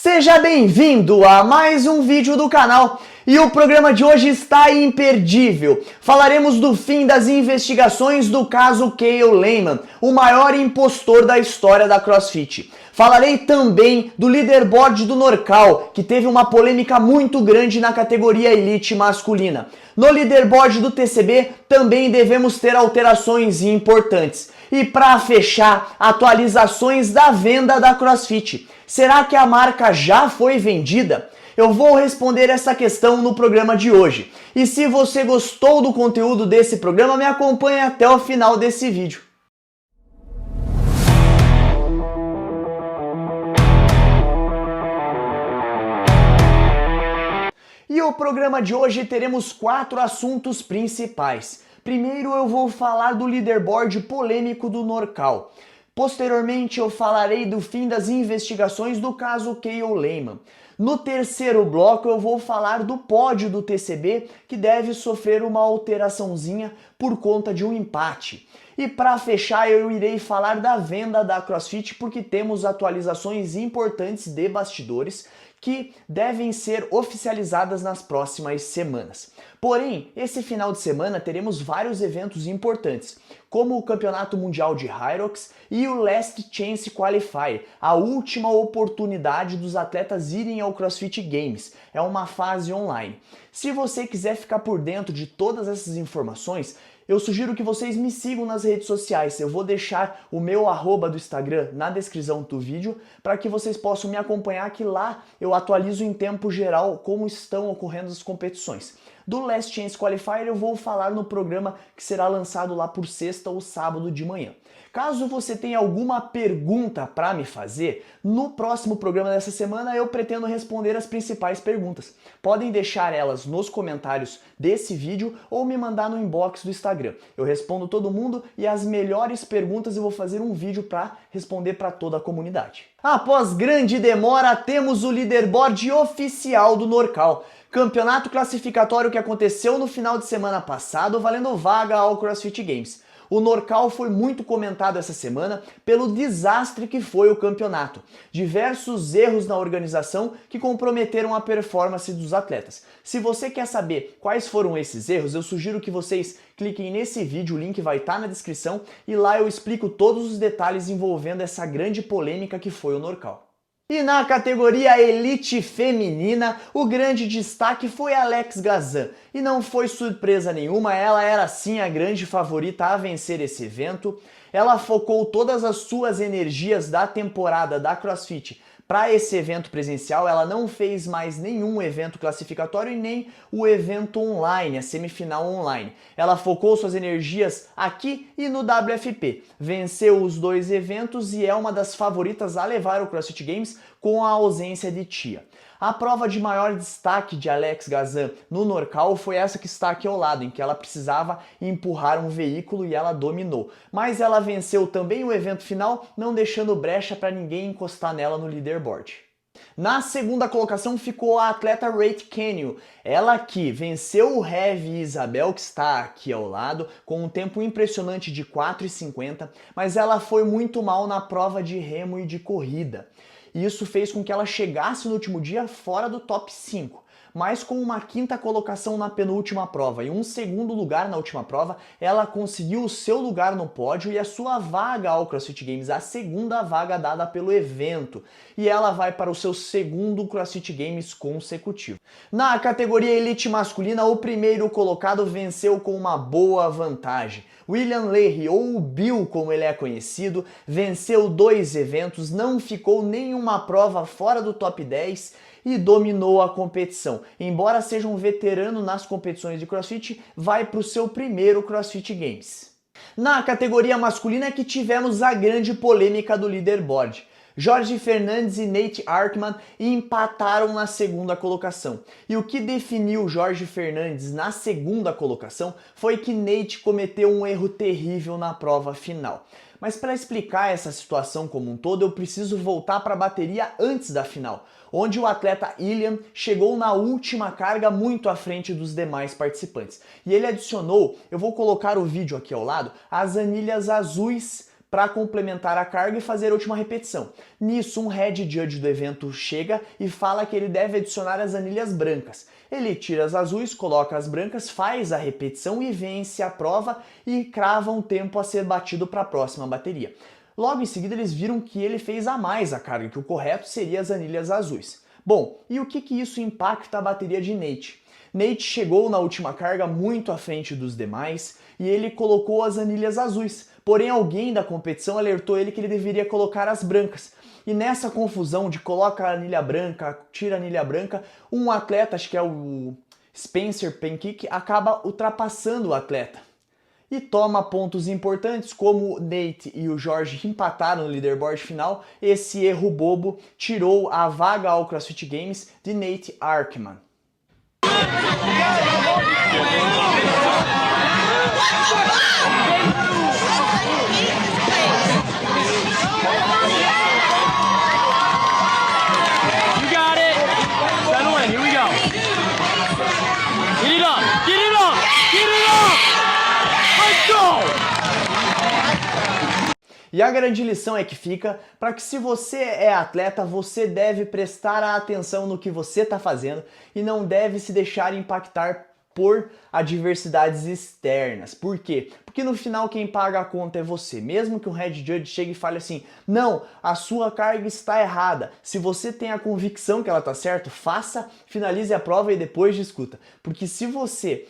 Seja bem-vindo a mais um vídeo do canal e o programa de hoje está imperdível. Falaremos do fim das investigações do caso Cale Lehman, o maior impostor da história da CrossFit. Falarei também do leaderboard do Norcal, que teve uma polêmica muito grande na categoria Elite masculina. No leaderboard do TCB também devemos ter alterações importantes. E para fechar, atualizações da venda da CrossFit. Será que a marca já foi vendida? Eu vou responder essa questão no programa de hoje. E se você gostou do conteúdo desse programa, me acompanhe até o final desse vídeo. E o programa de hoje teremos 4 assuntos principais. Primeiro eu vou falar do leaderboard polêmico do Norcal. Posteriormente eu falarei do fim das investigações do caso Cale Lehman. No terceiro bloco eu vou falar do pódio do TCB, que deve sofrer uma alteraçãozinha por conta de um empate. E para fechar eu irei falar da venda da CrossFit, porque temos atualizações importantes de bastidores que devem ser oficializadas nas próximas semanas. Porém, esse final de semana teremos vários eventos importantes, como o Campeonato Mundial de Hyrox e o Last Chance Qualifier, a última oportunidade dos atletas irem ao CrossFit Games. É uma fase online. Se você quiser ficar por dentro de todas essas informações, eu sugiro que vocês me sigam nas redes sociais. Eu vou deixar o meu @ do Instagram na descrição do vídeo para que vocês possam me acompanhar, que lá eu atualizo em tempo geral como estão ocorrendo as competições. Do Last Chance Qualifier eu vou falar no programa que será lançado lá por sexta ou sábado de manhã. Caso você tenha alguma pergunta para me fazer, no próximo programa dessa semana eu pretendo responder as principais perguntas. Podem deixar elas nos comentários desse vídeo ou me mandar no inbox do Instagram. Eu respondo todo mundo e as melhores perguntas eu vou fazer um vídeo para responder para toda a comunidade. Após grande demora, temos o leaderboard oficial do Norcal. Campeonato classificatório que aconteceu no final de semana passado, valendo vaga ao CrossFit Games. O Norcal foi muito comentado essa semana pelo desastre que foi o campeonato. Diversos erros na organização que comprometeram a performance dos atletas. Se você quer saber quais foram esses erros, eu sugiro que vocês cliquem nesse vídeo, o link vai estar na descrição, e lá eu explico todos os detalhes envolvendo essa grande polêmica que foi o Norcal. E na categoria Elite Feminina, o grande destaque foi Alex Gazan. E não foi surpresa nenhuma, ela era sim a grande favorita a vencer esse evento. Ela focou todas as suas energias da temporada da CrossFit para esse evento presencial. Ela não fez mais nenhum evento classificatório e nem o evento online, a semifinal online. Ela focou suas energias aqui e no WFP. Venceu os 2 eventos e é uma das favoritas a levar o CrossFit Games com a ausência de Tia. A prova de maior destaque de Alex Gazan no Norcal foi essa que está aqui ao lado, em que ela precisava empurrar um veículo e ela dominou. Mas ela venceu também o evento final, não deixando brecha para ninguém encostar nela no leaderboard. Na segunda colocação ficou a atleta Rate Kenyo, ela que venceu o Heavy Isabel, que está aqui ao lado, com um tempo impressionante de 4,50, mas ela foi muito mal na prova de remo e de corrida. E isso fez com que ela chegasse no último dia fora do top 5. Mas com uma 5ª colocação na penúltima prova e um 2º lugar na última prova, ela conseguiu o seu lugar no pódio e a sua vaga ao CrossFit Games, a 2ª vaga dada pelo evento. E ela vai para o seu 2º CrossFit Games consecutivo. Na categoria Elite masculina, o primeiro colocado venceu com uma boa vantagem. William Leahy, ou o Bill como ele é conhecido, venceu 2 eventos, não ficou nenhuma prova fora do top 10 e dominou a competição. Embora seja um veterano nas competições de CrossFit, vai para o seu primeiro CrossFit Games. Na categoria masculina é que tivemos a grande polêmica do leaderboard. Jorge Fernandes e Nate Arkman empataram na 2ª colocação. E o que definiu Jorge Fernandes na 2ª colocação foi que Nate cometeu um erro terrível na prova final. Mas para explicar essa situação como um todo, eu preciso voltar para a bateria antes da final, onde o atleta Ilian chegou na última carga muito à frente dos demais participantes. E ele adicionou, eu vou colocar o vídeo aqui ao lado, as anilhas azuis para complementar a carga e fazer a última repetição. Nisso, um head judge do evento chega e fala que ele deve adicionar as anilhas brancas. Ele tira as azuis, coloca as brancas, faz a repetição e vence a prova e crava um tempo a ser batido para a próxima bateria. Logo em seguida eles viram que ele fez a mais a carga, que o correto seria as anilhas azuis. Bom, e o que isso impacta a bateria de Nate? Nate chegou na última carga muito à frente dos demais e ele colocou as anilhas azuis, porém alguém da competição alertou ele que ele deveria colocar as brancas. E nessa confusão de coloca a anilha branca, tira a anilha branca, um atleta, acho que é o Spencer Pancake, acaba ultrapassando o atleta. E toma pontos importantes, como o Nate e o Jorge empataram no leaderboard final, esse erro bobo tirou a vaga ao CrossFit Games de Nate Arkman. E a grande lição é que fica para que se você é atleta, você deve prestar atenção no que você está fazendo e não deve se deixar impactar por adversidades externas. Por quê? Porque no final quem paga a conta é você. Mesmo que um head judge chegue e fale assim, não, a sua carga está errada. Se você tem a convicção que ela está certa, faça, finalize a prova e depois discuta. Porque se você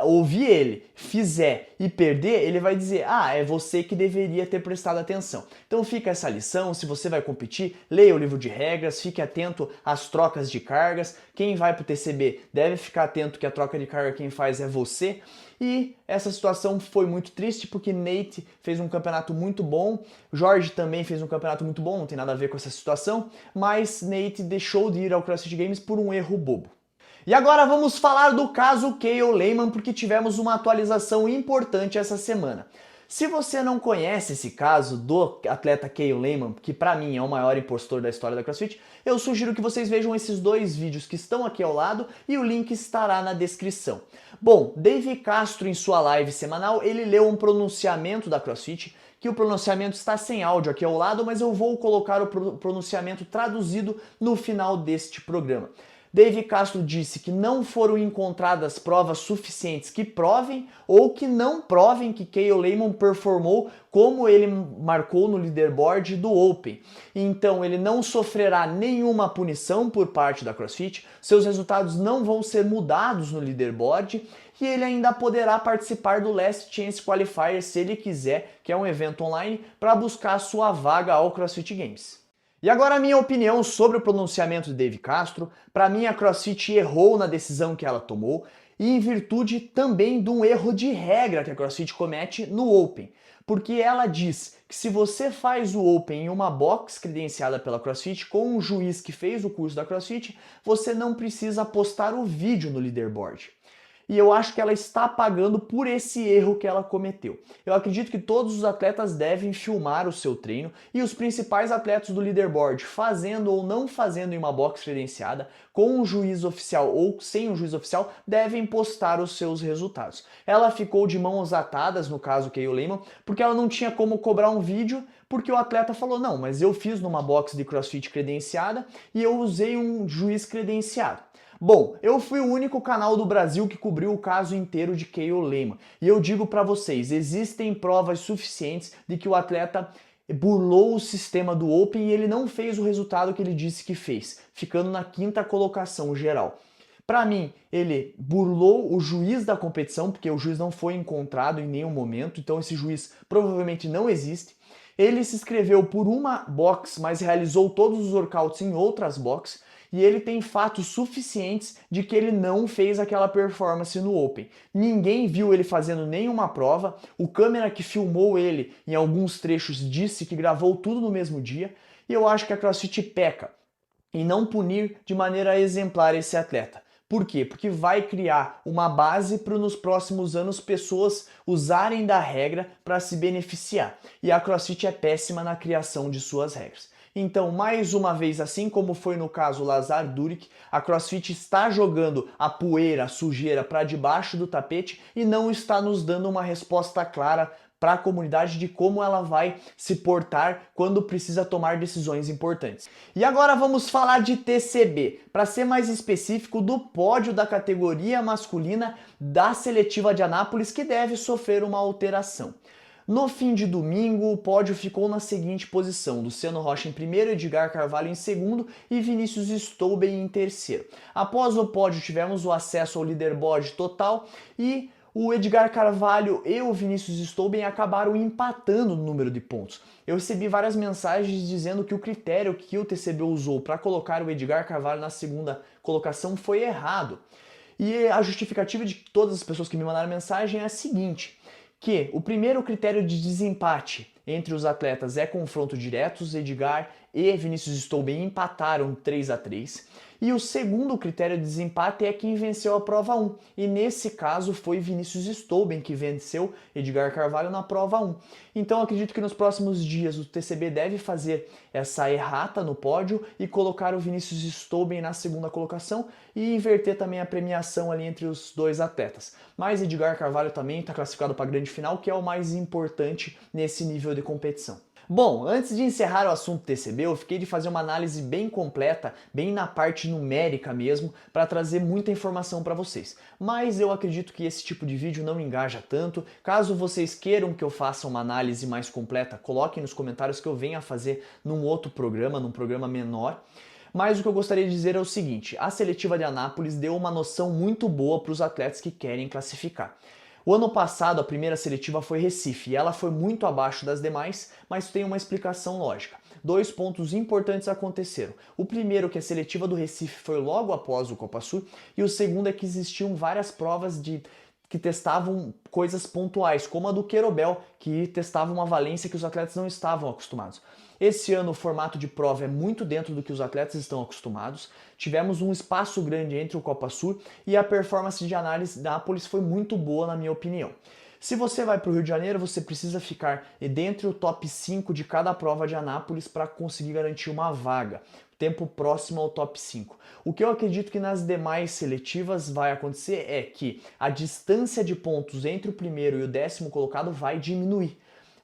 ouvir ele, fizer e perder, ele vai dizer, ah, é você que deveria ter prestado atenção. Então fica essa lição, se você vai competir, leia o livro de regras, fique atento às trocas de cargas. Quem vai para o TCB deve ficar atento que a troca de carga quem faz é você. E essa situação foi muito triste porque Nate fez um campeonato muito bom, Jorge também fez um campeonato muito bom, não tem nada a ver com essa situação, mas Nate deixou de ir ao CrossFit Games por um erro bobo. E agora vamos falar do caso Cale Lehman, porque tivemos uma atualização importante essa semana. Se você não conhece esse caso do atleta Cale Lehman, que para mim é o maior impostor da história da CrossFit, eu sugiro que vocês vejam esses dois vídeos que estão aqui ao lado e o link estará na descrição. Bom, Dave Castro em sua live semanal, ele leu um pronunciamento da CrossFit, que o pronunciamento está sem áudio aqui ao lado, mas eu vou colocar o pronunciamento traduzido no final deste programa. Dave Castro disse que não foram encontradas provas suficientes que provem ou que não provem que Cale Lehman performou como ele marcou no leaderboard do Open. Então ele não sofrerá nenhuma punição por parte da CrossFit, seus resultados não vão ser mudados no leaderboard e ele ainda poderá participar do Last Chance Qualifier se ele quiser, que é um evento online, para buscar a sua vaga ao CrossFit Games. E agora a minha opinião sobre o pronunciamento de Dave Castro. Para mim a CrossFit errou na decisão que ela tomou e em virtude também de um erro de regra que a CrossFit comete no Open. Porque ela diz que se você faz o Open em uma box credenciada pela CrossFit com um juiz que fez o curso da CrossFit, você não precisa postar o vídeo no leaderboard. E eu acho que ela está pagando por esse erro que ela cometeu. Eu acredito que todos os atletas devem filmar o seu treino e os principais atletas do leaderboard, fazendo ou não fazendo em uma box credenciada, com um juiz oficial ou sem um juiz oficial, devem postar os seus resultados. Ela ficou de mãos atadas, no caso Cale Lehman, porque ela não tinha como cobrar um vídeo, porque o atleta falou, não, mas eu fiz numa box de CrossFit credenciada e eu usei um juiz credenciado. Bom, eu fui o único canal do Brasil que cobriu o caso inteiro de Cale Lehman. E eu digo para vocês, existem provas suficientes de que o atleta burlou o sistema do Open e ele não fez o resultado que ele disse que fez, ficando na 5ª colocação geral. Para mim, ele burlou o juiz da competição, porque o juiz não foi encontrado em nenhum momento, então esse juiz provavelmente não existe. Ele se inscreveu por uma box, mas realizou todos os workouts em outras boxes. E ele tem fatos suficientes de que ele não fez aquela performance no Open. Ninguém viu ele fazendo nenhuma prova, o câmera que filmou ele em alguns trechos disse que gravou tudo no mesmo dia, e eu acho que a CrossFit peca em não punir de maneira exemplar esse atleta. Por quê? Porque vai criar uma base para nos próximos anos pessoas usarem da regra para se beneficiar. E a CrossFit é péssima na criação de suas regras. Então, mais uma vez, assim como foi no caso Lazar Duric, a CrossFit está jogando a poeira, a sujeira para debaixo do tapete e não está nos dando uma resposta clara para a comunidade de como ela vai se portar quando precisa tomar decisões importantes. E agora vamos falar de TCB, para ser mais específico do pódio da categoria masculina da seletiva de Anápolis, que deve sofrer uma alteração. No fim de domingo, o pódio ficou na seguinte posição: Luciano Rocha em primeiro, Edgar Carvalho em segundo e Vinícius Stolben em terceiro. Após o pódio, tivemos o acesso ao leaderboard total e o Edgar Carvalho e o Vinícius Stolben acabaram empatando no número de pontos. Eu recebi várias mensagens dizendo que o critério que o TCB usou para colocar o Edgar Carvalho na segunda colocação foi errado. E a justificativa de todas as pessoas que me mandaram mensagem é a seguinte: que o primeiro critério de desempate entre os atletas é confronto direto, Edgar e Vinícius Stolben empataram 3-3, e o segundo critério de desempate é quem venceu a prova 1, e nesse caso foi Vinícius Stolben que venceu Edgar Carvalho na prova 1. Então acredito que nos próximos dias o TCB deve fazer essa errata no pódio e colocar o Vinícius Stolben na segunda colocação e inverter também a premiação ali entre os dois atletas. Mas Edgar Carvalho também está classificado para a grande final, que é o mais importante nesse nível de competição. Bom, antes de encerrar o assunto TCB, eu fiquei de fazer uma análise bem completa, bem na parte numérica mesmo, para trazer muita informação para vocês. Mas eu acredito que esse tipo de vídeo não engaja tanto. Caso vocês queiram que eu faça uma análise mais completa, coloquem nos comentários que eu venha a fazer num outro programa, num programa menor. Mas o que eu gostaria de dizer é o seguinte: a seletiva de Anápolis deu uma noção muito boa para os atletas que querem classificar. O ano passado a primeira seletiva foi Recife e ela foi muito abaixo das demais, mas tem uma explicação lógica. Dois pontos importantes aconteceram. O primeiro, que a seletiva do Recife foi logo após o Copa Sul, e o segundo é que existiam várias provas que testavam coisas pontuais, como a do Querobel, que testava uma valência que os atletas não estavam acostumados. Esse ano o formato de prova é muito dentro do que os atletas estão acostumados. Tivemos um espaço grande entre o Copa Sul e a performance de Anápolis foi muito boa, na minha opinião. Se você vai para o Rio de Janeiro, você precisa ficar dentro do top 5 de cada prova de Anápolis para conseguir garantir uma vaga. Tempo próximo ao top 5. O que eu acredito que nas demais seletivas vai acontecer é que a distância de pontos entre o primeiro e o 10º colocado vai diminuir.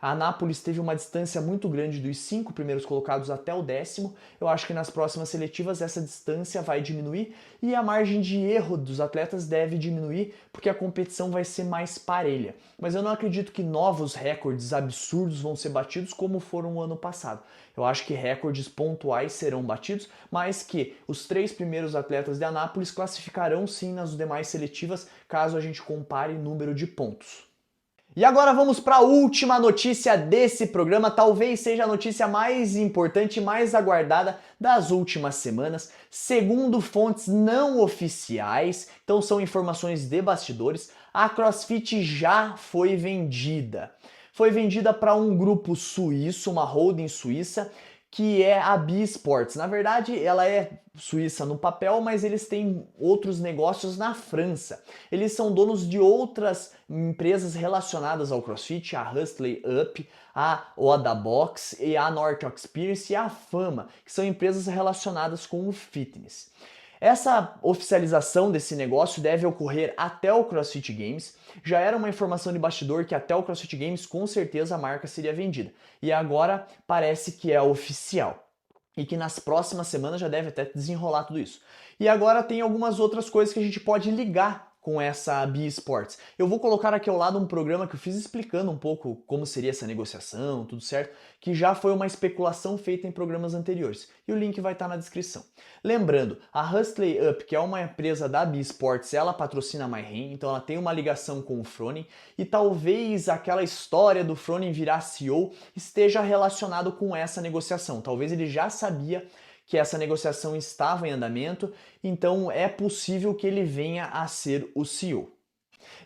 A Anápolis teve uma distância muito grande dos 5 primeiros colocados até o 10º. Eu acho que nas próximas seletivas essa distância vai diminuir e a margem de erro dos atletas deve diminuir porque a competição vai ser mais parelha. Mas eu não acredito que novos recordes absurdos vão ser batidos como foram o ano passado. Eu acho que recordes pontuais serão batidos, mas que os 3 primeiros atletas de Anápolis classificarão sim nas demais seletivas, caso a gente compare número de pontos. E agora vamos para a última notícia desse programa, talvez seja a notícia mais importante e mais aguardada das últimas semanas. Segundo fontes não oficiais, então são informações de bastidores, a CrossFit já foi vendida. Foi vendida para um grupo suíço, uma holding suíça, que é a BE Sports. Na verdade, ela é suíça no papel, mas eles têm outros negócios na França. Eles são donos de outras empresas relacionadas ao CrossFit, a Hustley Up, a Oda Box e a North Experience e a Fama, que são empresas relacionadas com o fitness. Essa oficialização desse negócio deve ocorrer até o CrossFit Games. Já era uma informação de bastidor que até o CrossFit Games com certeza a marca seria vendida. E agora parece que é oficial. E que nas próximas semanas já deve até desenrolar tudo isso. E agora tem algumas outras coisas que a gente pode ligar com essa BE Sports. Eu vou colocar aqui ao lado um programa que eu fiz explicando um pouco como seria essa negociação, tudo certo, que já foi uma especulação feita em programas anteriores. E o link vai estar na descrição. Lembrando, a Hustley Up, que é uma empresa da BE Sports, ela patrocina a MyRain, então ela tem uma ligação com o Froning, e talvez aquela história do Froning virar CEO esteja relacionado com essa negociação. Talvez ele já sabia que essa negociação estava em andamento, então é possível que ele venha a ser o CEO.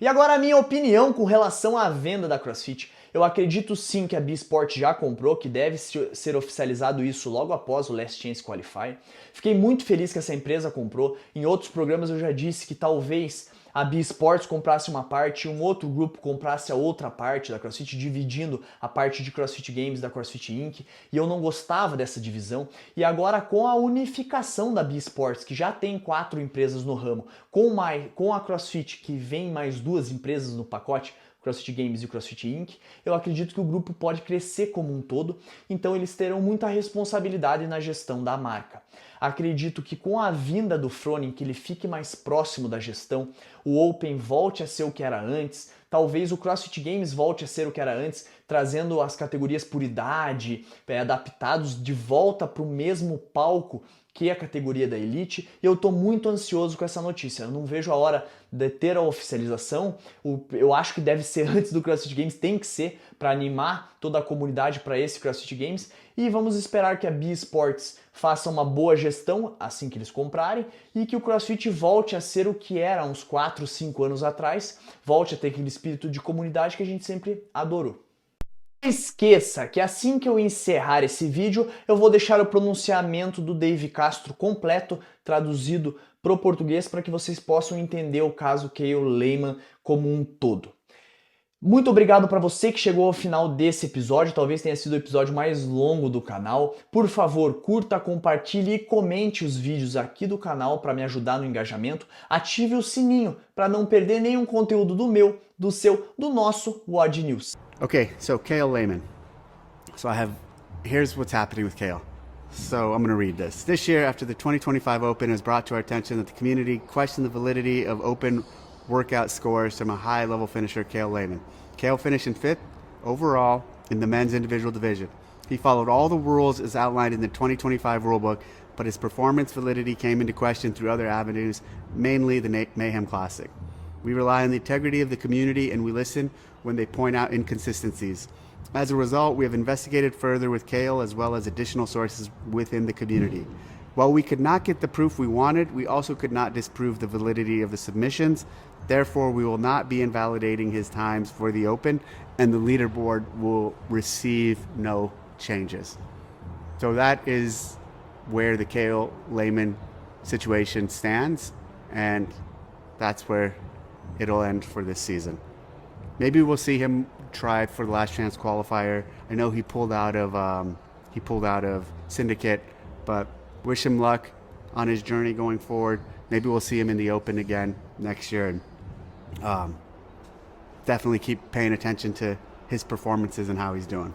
E agora a minha opinião com relação à venda da CrossFit. Eu acredito sim que a BE Sport já comprou, que deve ser oficializado isso logo após o Last Chance Qualify. Fiquei muito feliz que essa empresa comprou. Em outros programas eu já disse que talvez a BE Sports comprasse uma parte e um outro grupo comprasse a outra parte da CrossFit, dividindo a parte de CrossFit Games da CrossFit Inc. E eu não gostava dessa divisão. E agora com a unificação da BE Sports, que já tem 4 empresas no ramo, com a CrossFit, que vem mais 2 empresas no pacote, CrossFit Games e o CrossFit Inc., eu acredito que o grupo pode crescer como um todo, então eles terão muita responsabilidade na gestão da marca. Acredito que com a vinda do Froning, que ele fique mais próximo da gestão, o Open volte a ser o que era antes, talvez o CrossFit Games volte a ser o que era antes, trazendo as categorias por idade, adaptados de volta para o mesmo palco que a categoria da Elite, e eu estou muito ansioso com essa notícia. Eu não vejo a hora de ter a oficialização, eu acho que deve ser antes do CrossFit Games, tem que ser, para animar toda a comunidade para esse CrossFit Games, e vamos esperar que a B Sports faça uma boa gestão assim que eles comprarem, e que o CrossFit volte a ser o que era uns 4, 5 anos atrás, volte a ter aquele espírito de comunidade que a gente sempre adorou. Não esqueça que assim que eu encerrar esse vídeo, eu vou deixar o pronunciamento do Dave Castro completo, traduzido para o português, para que vocês possam entender o caso Cale Lehman como um todo. Muito obrigado para você que chegou ao final desse episódio, talvez tenha sido o episódio mais longo do canal. Por favor, curta, compartilhe e comente os vídeos aqui do canal para me ajudar no engajamento. Ative o sininho para não perder nenhum conteúdo do meu, do seu, do nosso WOD News. Okay, so Cale Lehman. Here's what's happening with Cale. So I'm going to read this. This year, after the 2025 Open, it was brought to our attention that the community questioned the validity of Open workout scores from a high-level finisher, Cale Lehman. Cale finished in 5th overall in the men's individual division. He followed all the rules as outlined in the 2025 rulebook, but his performance validity came into question through other avenues, mainly the Mayhem Classic. We rely on the integrity of the community and we listen when they point out inconsistencies. As a result, we have investigated further with Cale as well as additional sources within the community. While we could not get the proof we wanted, we also could not disprove the validity of the submissions. Therefore, we will not be invalidating his times for the Open, and the leaderboard will receive no changes. So that is where the Cale Lehman situation stands, and that's where it'll end for this season. Maybe we'll see him try for the last chance qualifier. I know he pulled out of Syndicate, but wish him luck on his journey going forward. Maybe we'll see him in the Open again next year, and definitely keep paying attention to his performances and how he's doing.